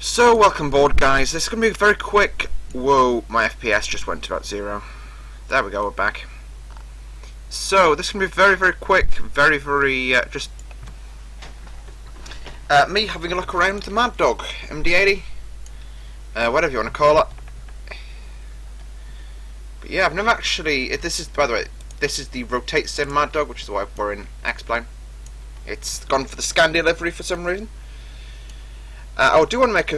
So, welcome aboard, guys. This is going to be very quick. Whoa, my FPS just went to about 0. There we go, we're back. So, this is going to be very quick, just me having a look around with the Mad Dog MD80, whatever you want to call it. But yeah, I've never actually. This is, by the way, this is the RotateSim Mad Dog, which is why we're in X-Plane. It's gone for the scan delivery for some reason. I do want to make a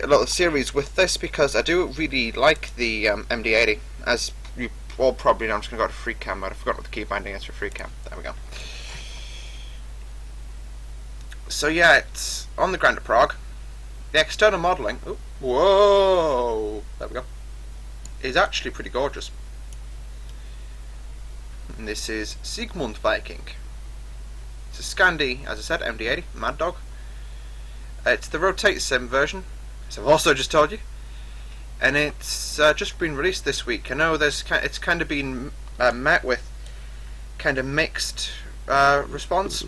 little series with this because I do really like the MD80. As you all probably know, I'm just going to go to free cam mode. I forgot what the key binding is for free cam. There we go. So yeah, it's on the Grand Prague. The external modelling, whoa, there we go, is actually pretty gorgeous. And this is Sigmund Viking. It's a Scandi, as I said, MD80, Mad Dog. It's the RotateSim version, as I've also just told you, and it's just been released this week. I know it's kind of been met with kind of mixed response,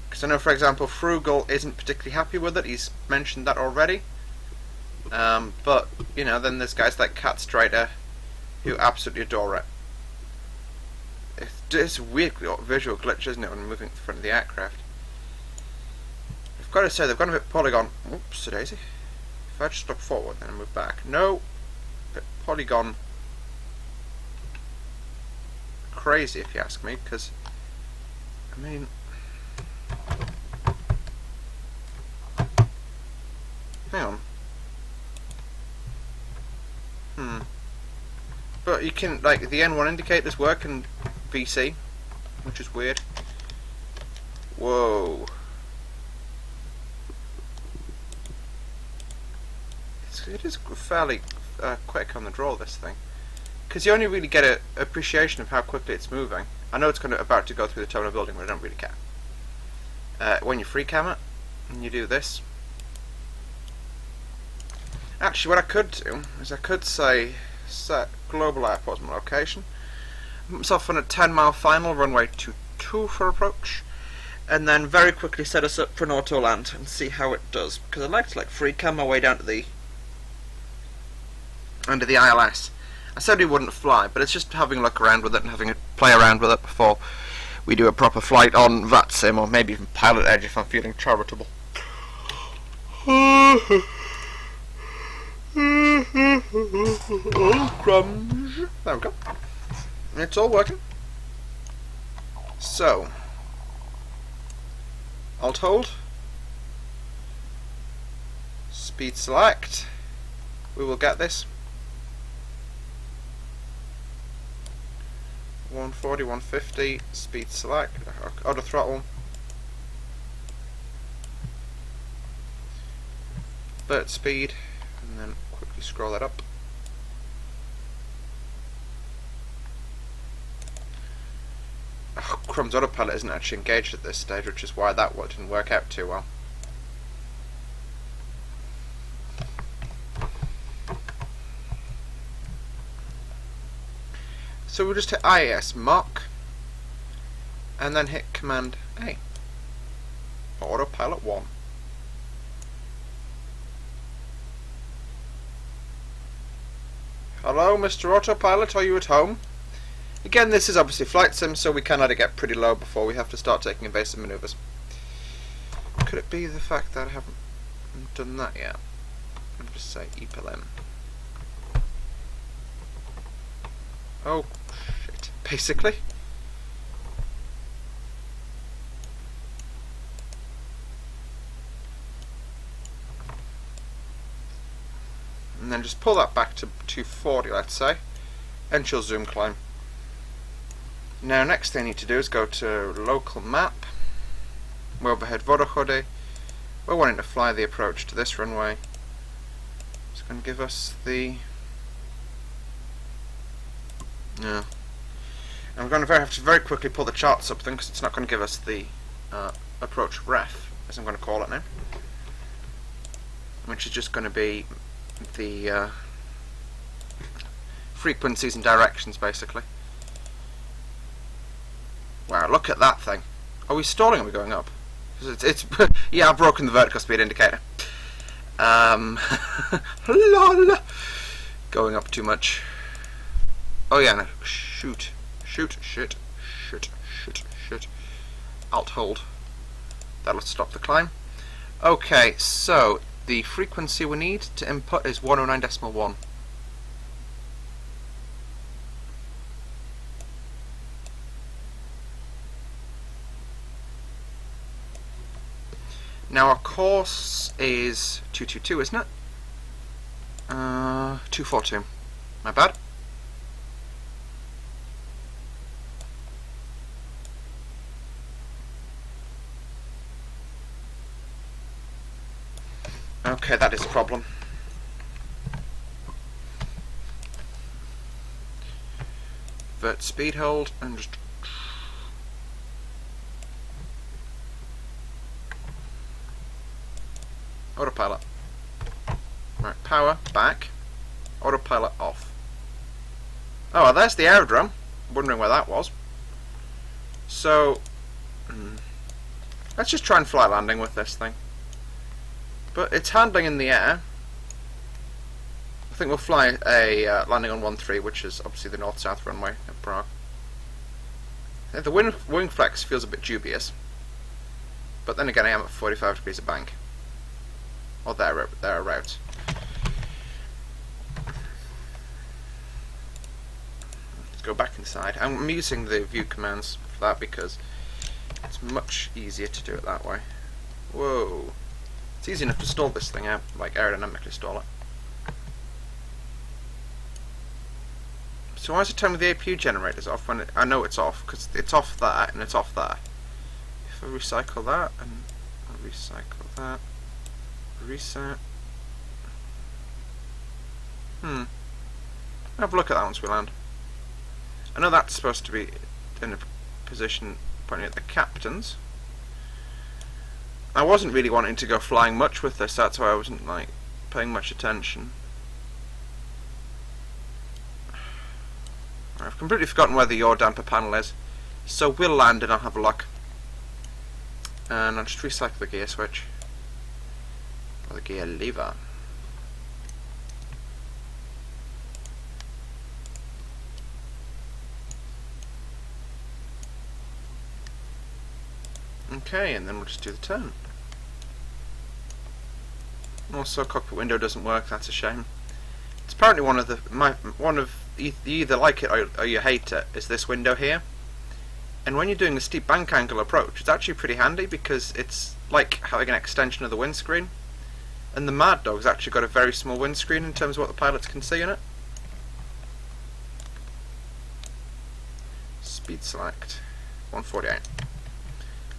because I know, for example, Frugal isn't particularly happy with it. He's mentioned that already. But you know, then there's guys like Cat Strider who absolutely adore it. It's a weird visual glitch, isn't it, when moving in front of the aircraft? I've got to say, they've gone a bit polygon. Oops, daisy. If I just look forward and move back. No. A bit polygon. Crazy, if you ask me, because, I mean, hang on. But you can, like, the N1 indicators work in VC, which is weird. Whoa. It is fairly quick on the draw, this thing, because you only really get an appreciation of how quickly it's moving. I know it's about to go through the terminal building, but I don't really care. When you free cam it and you do this, actually, what I could do is I could say set global airport as my location, put myself on a 10-mile final, runway 22 for approach, and then very quickly set us up for an auto land and see how it does, because I'd like to free cam my way down to the under the ILS. I said we wouldn't fly, but it's just having a look around with it and having a play around with it before we do a proper flight on RotateSim, or maybe even Pilot Edge if I'm feeling charitable. Oh, crumbs. There we go. It's all working. So, Alt hold. Speed select. We will get this. 140, 150, speed select, auto throttle, vert speed, and then quickly scroll that up. Oh, crumbs, autopilot isn't actually engaged at this stage, which is why that one didn't work out too well. So we'll just hit IAS Mark and then hit Command A. Autopilot 1. Hello, Mr. Autopilot, are you at home? Again, this is obviously flight sim, so we can let it get pretty low before we have to start taking evasive maneuvers. Could it be the fact that I haven't done that yet? I'll just say EPLM. Oh, shit. Basically. And then just pull that back to 240, let's say. And she'll zoom climb. Now, next thing I need to do is go to local map. We're overhead Vodochody. We're wanting to fly the approach to this runway. It's going to give us the... Yeah. I'm going to have to very quickly pull the charts up then, because it's not going to give us the approach ref, as I'm going to call it now, which is just going to be the frequencies and directions, basically. Wow, look at that thing. Are we stalling or are we going up? It's yeah, I've broken the vertical speed indicator. Lol. Going up too much. Oh yeah, no. Shoot. Alt hold. That'll stop the climb. Okay, so the frequency we need to input is 109.1. Now our course is 222, isn't it? 242. My bad. Okay, that is a problem. Vert speed hold and just autopilot. Right, power back. Autopilot off. Oh, well, there's the aerodrome. Wondering where that was. So, let's just try and fly landing with this thing. But it's handling in the air. I think we'll fly a landing on 1-3, which is obviously the north-south runway at Prague. The wing flex feels a bit dubious. But then again, I am at 45 degrees of bank. Or thereabouts. Let's go back inside. I'm using the view commands for that because it's much easier to do it that way. Whoa. It's easy enough to stall this thing out, like aerodynamically stall it. So why is it telling me the APU generator's off when I know it's off? Because it's off there and it's off there. If I recycle that and recycle that. Reset. Have a look at that once we land. I know that's supposed to be in a position pointing at the captains. I wasn't really wanting to go flying much with this, that's why I wasn't like paying much attention. I've completely forgotten where the yaw damper panel is, so we'll land and I'll have a look. And I'll just recycle the gear switch. Or the gear lever. Okay, and then we'll just do the turn. Also, cockpit window doesn't work. That's a shame. It's apparently one of you either like it or you hate it. Is this window here? And when you're doing a steep bank angle approach, it's actually pretty handy because it's like having an extension of the windscreen. And the Mad Dog's actually got a very small windscreen in terms of what the pilots can see in it. Speed select 148.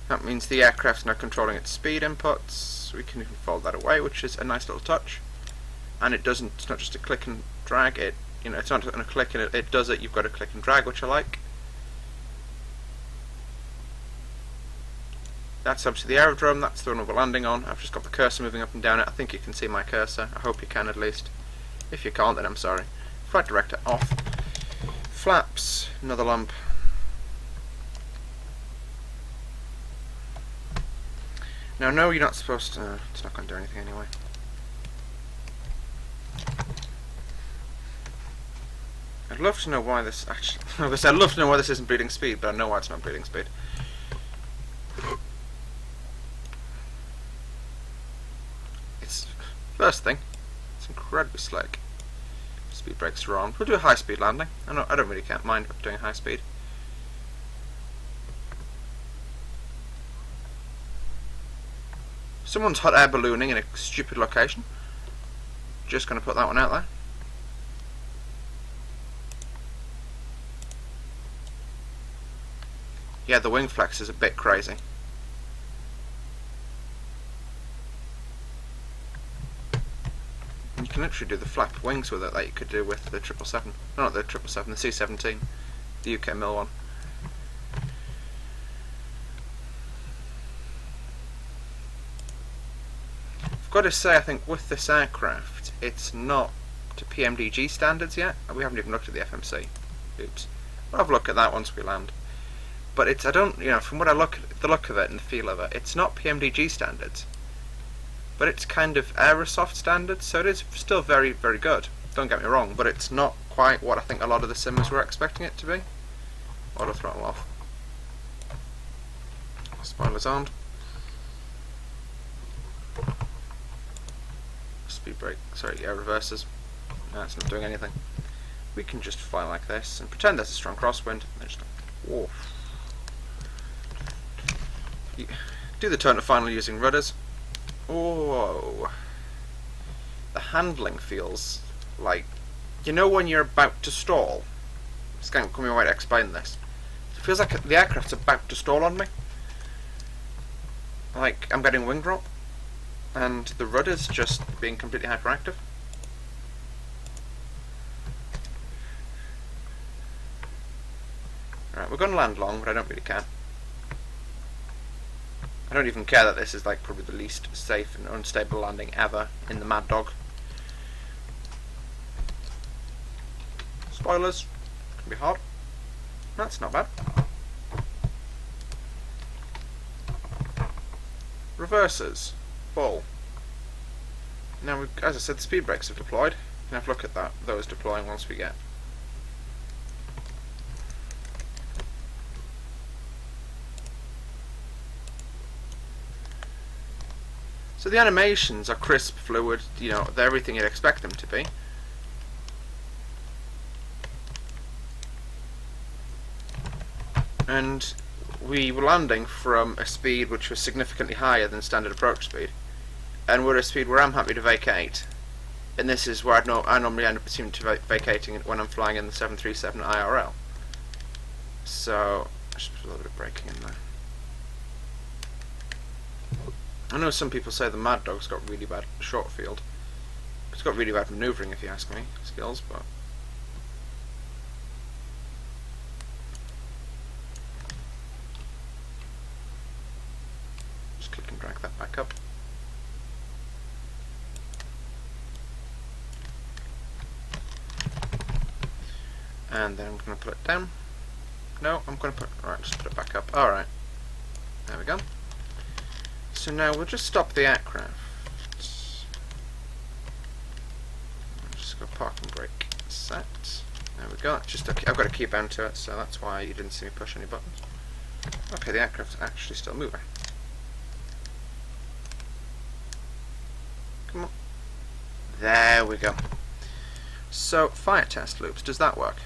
That means the aircraft's now controlling its speed inputs. We can even fold that away, which is a nice little touch. And it doesn't. It's not just a click and drag. It's not a click and it does it. You've got to click and drag, which I like. That's obviously the aerodrome. That's the one we're landing on. I've just got the cursor moving up and down it. I think you can see my cursor. I hope you can at least. If you can't, then I'm sorry. Flight director off. Flaps. Another lump. Now, no, you're not supposed to. It's not going to do anything anyway. I'd love to know why this actually. I'd love to know why this isn't bleeding speed, but I know why it's not bleeding speed. It's first thing. It's incredibly slick. Speed brakes are on. We'll do a high-speed landing. I don't really mind doing high speed. Someone's hot air ballooning in a stupid location. Just going to put that one out there. Yeah, the wing flex is a bit crazy. You can literally do the flap wings with it like you could do with the 777. No, not the 777, the C-17. The UK Mill one. I've got to say, I think with this aircraft, it's not to PMDG standards yet. We haven't even looked at the FMC. Oops. We'll have a look at that once we land. But from what I look at, the look of it and the feel of it, it's not PMDG standards. but it's kind of Aerosoft standard, so it is still very, very good. Don't get me wrong, but it's not quite what I think a lot of the simmers were expecting it to be. Auto throttle off. Spoilers on. Speed brake. Sorry, yeah, reverses. No, it's not doing anything. We can just fly like this and pretend there's a strong crosswind. Whoa. Do the turn to final using rudders. Oh, the handling feels like, you know, when you're about to stall. It's going to come away to explain this. It feels like the aircraft's about to stall on me. Like I'm getting wing drop, and the rudder's just being completely hyperactive. Right, we're going to land long, but I don't really care. I don't even care that this is like probably the least safe and unstable landing ever in the Mad Dog. Spoilers. Can be hard. That's not bad. Reverses. Full. Now, as I said, the speed brakes have deployed. We can have a look at that. Those deploying once we get. So the animations are crisp, fluid, you know, they're everything you'd expect them to be. And we were landing from a speed which was significantly higher than standard approach speed. And we're at a speed where I'm happy to vacate. And this is where I normally end up assuming to vacating it when I'm flying in the 737 IRL. So, just put a little bit of braking in there. I know some people say the Mad Dog's got really bad short field. It's got really bad manoeuvring, if you ask me, skills, but just click and drag that back up. And then I'm going to put it down. No, I'm going to put, alright, just put it back up. Alright, there we go. So now we'll just stop the aircraft. Just go park and brake. Set. There we go. Just I've got a key bound to it, so that's why you didn't see me push any buttons. Okay, the aircraft's actually still moving. Come on. There we go. So, fire test loops. Does that work?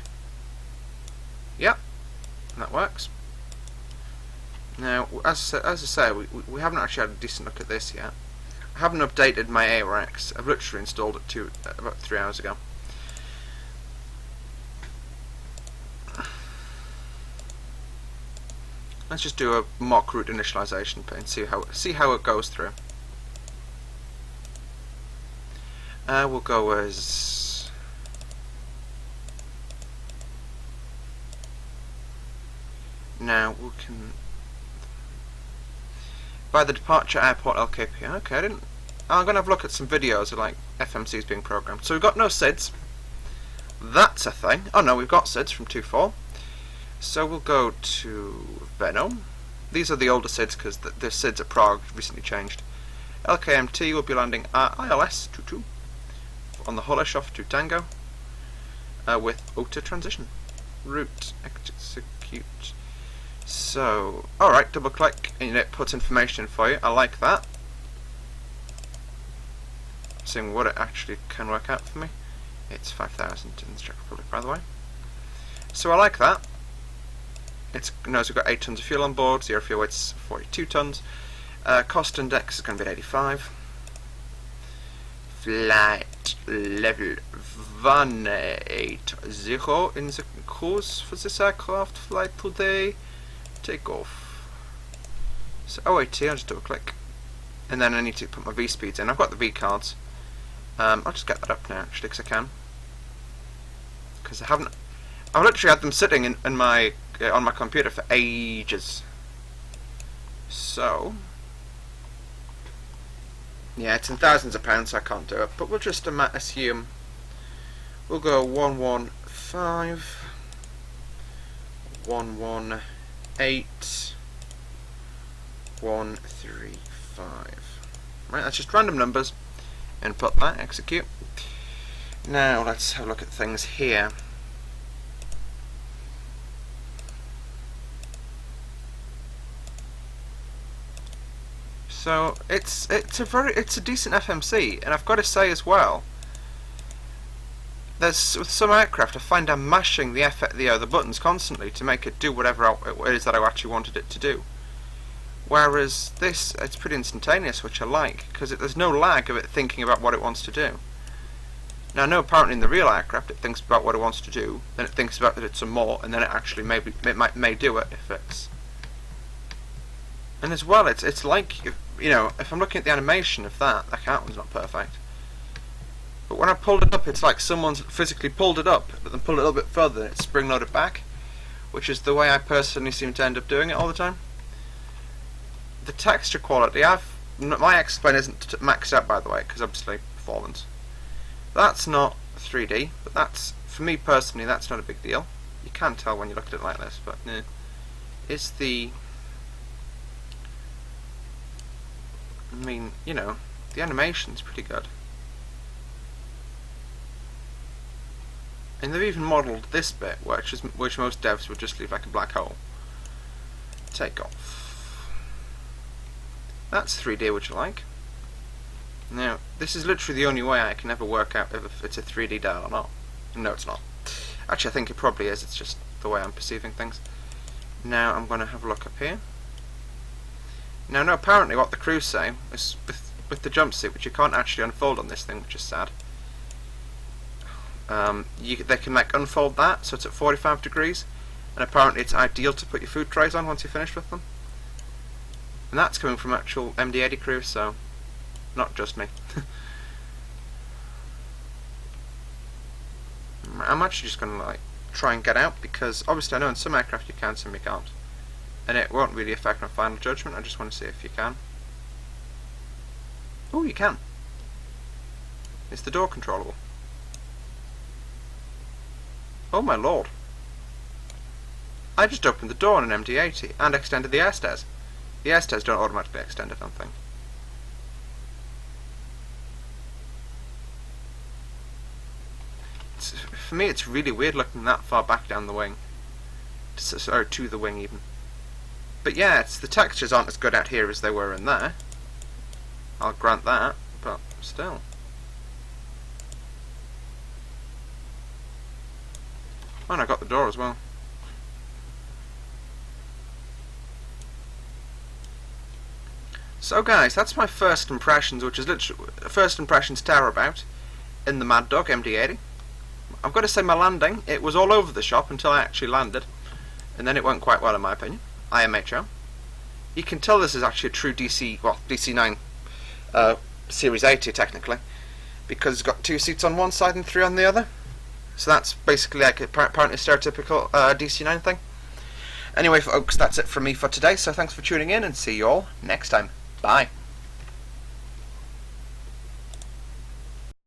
Yep, that works. Now, as I say, we haven't actually had a decent look at this yet. I haven't updated my ARX. I've literally installed it about 3 hours ago. Let's just do a mock route initialization and see how it goes through. We'll go as now we can. By the departure airport LKP. Okay, I'm going to have a look at some videos of like FMCs being programmed. So we've got no SIDS. That's a thing. Oh no, we've got SIDS from 2.4. So we'll go to Venom. These are the older SIDS because the SIDS at Prague recently changed. LKMT will be landing at ILS 22 on the Hollershof to Tango with auto transition. Route execute. So, alright, double click and it puts information in for you. I like that. Seeing what it actually can work out for me. It's 5,000 in the Czech Republic, by the way. So I like that. It knows we've got 8 tons of fuel on board, zero fuel weight's 42 tons. Cost index is going to be at 85. Flight level 180 in the course for this aircraft flight today. Take off. So OAT, I'll just double click. And then I need to put my V speeds in. I've got the V cards. I'll just get that up now actually because I can. Because I've literally had them sitting in my on my computer for ages. So yeah, it's in thousands of pounds, so I can't do it. But we'll just assume we'll go 115, 118, 135. Right, that's just random numbers. Input that, execute. Now let's have a look at things here. So it's a decent FMC, and I've got to say as well, there's with some aircraft I find I'm mashing the buttons constantly to make it do whatever it is that I actually wanted it to do. Whereas this, it's pretty instantaneous, which I like, because there's no lag of it thinking about what it wants to do. Now I know apparently in the real aircraft it thinks about what it wants to do, then it thinks about it some more, and then it actually may do it if it's. And as well, it's like, you know, if I'm looking at the animation of that one's not perfect. But when I pulled it up, it's like someone's physically pulled it up, but then pulled it a little bit further, and it's spring loaded back, which is the way I personally seem to end up doing it all the time. The texture quality, my X-Plane isn't maxed out, by the way, because obviously performance. That's not 3D, but that's, for me personally, that's not a big deal. You can tell when you look at it like this, but it's the. I mean, you know, the animation's pretty good. And they've even modelled this bit, which most devs would just leave like a black hole. Take off. That's 3D, which I like. Now, this is literally the only way I can ever work out if it's a 3D dial or not. No, it's not. Actually, I think it probably is. It's just the way I'm perceiving things. Now, I'm going to have a look up here. Now, no, apparently what the crew say is with the jump seat, which you can't actually unfold on this thing, which is sad. They can like unfold that, so it's at 45 degrees, and apparently it's ideal to put your food trays on once you're finished with them. And that's coming from actual MD80 crew, so not just me. I'm actually just going to like try and get out, because obviously I know in some aircraft you can, some you can't. And it won't really affect my final judgment, I just want to see if you can. Oh, you can. Is the door controllable? Oh my lord. I just opened the door on an MD80 and extended the air stairs. The air stairs don't automatically extend, I don't think. For me it's really weird looking that far back down the wing. Or to the wing even. But yeah, the textures aren't as good out here as they were in there. I'll grant that, but still. Oh, and I got the door as well. So guys, that's my first impressions, which is literally first impressions tear about in the Mad Dog MD80. I've got to say my landing, it was all over the shop until I actually landed, and then it went quite well in my opinion. IMHO. You can tell this is actually a true DC9 Series 80 technically, because it's got 2 seats on one side and 3 on the other. So that's basically like apparently a stereotypical DC9 thing. Anyway folks, that's it from me for today, so thanks for tuning in and see you all next time. Bye.